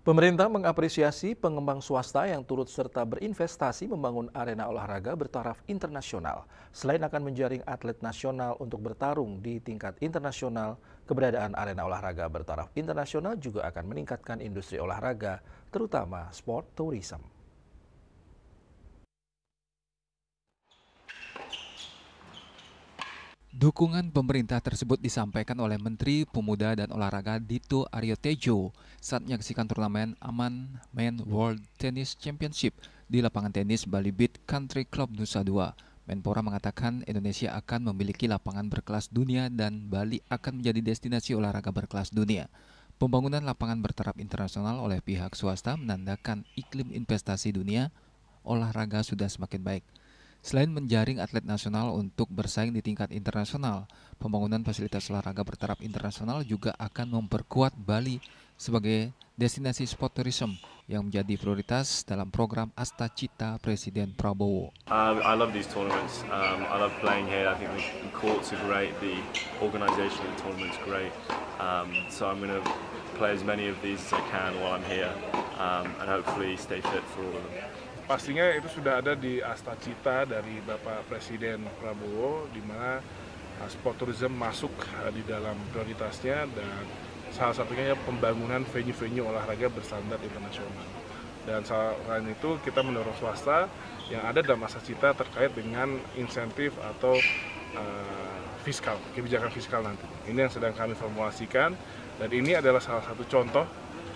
Pemerintah mengapresiasi pengembang swasta yang turut serta berinvestasi membangun arena olahraga bertaraf internasional. Selain akan menjaring atlet nasional untuk bertarung di tingkat internasional, keberadaan arena olahraga bertaraf internasional juga akan meningkatkan industri olahraga, terutama sport tourism. Dukungan pemerintah tersebut disampaikan oleh Menteri Pemuda dan Olahraga Dito Aryo Tejo saat menyaksikan turnamen Aman Men World Tennis Championship di lapangan tenis Bali Beat Country Club Nusa Dua. Menpora mengatakan Indonesia akan memiliki lapangan berkelas dunia dan Bali akan menjadi destinasi olahraga berkelas dunia. Pembangunan lapangan bertaraf internasional oleh pihak swasta menandakan iklim investasi dunia olahraga sudah semakin baik. Selain menjaring atlet nasional untuk bersaing di tingkat internasional, pembangunan fasilitas olahraga bertaraf internasional juga akan memperkuat Bali sebagai destinasi sport tourism yang menjadi prioritas dalam program Asta Cita Presiden Prabowo. I love these tournaments. I love playing here. I think the courts are great. The organisation of the tournament's great. So I'm going to play as many of these as I can while I'm here, and hopefully stay fit for all of them. Pastinya itu sudah ada di Asta Cita dari Bapak Presiden Prabowo, di mana sport tourism masuk di dalam prioritasnya, dan salah satunya pembangunan venue-venue olahraga berstandar internasional. Dan selain itu kita mendorong swasta yang ada dalam Asta Cita terkait dengan insentif atau fiskal, kebijakan fiskal nanti. Ini yang sedang kami formulasikan, dan ini adalah salah satu contoh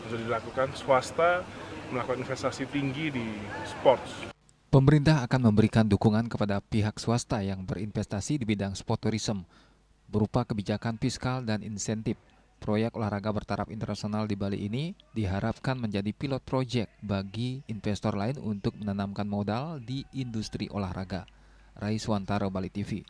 yang sudah dilakukan swasta melakukan investasi tinggi di sports. Pemerintah akan memberikan dukungan kepada pihak swasta yang berinvestasi di bidang sport tourism berupa kebijakan fiskal dan insentif. Proyek olahraga bertaraf internasional di Bali ini diharapkan menjadi pilot project bagi investor lain untuk menanamkan modal di industri olahraga. Rai Swantaro, Bali TV.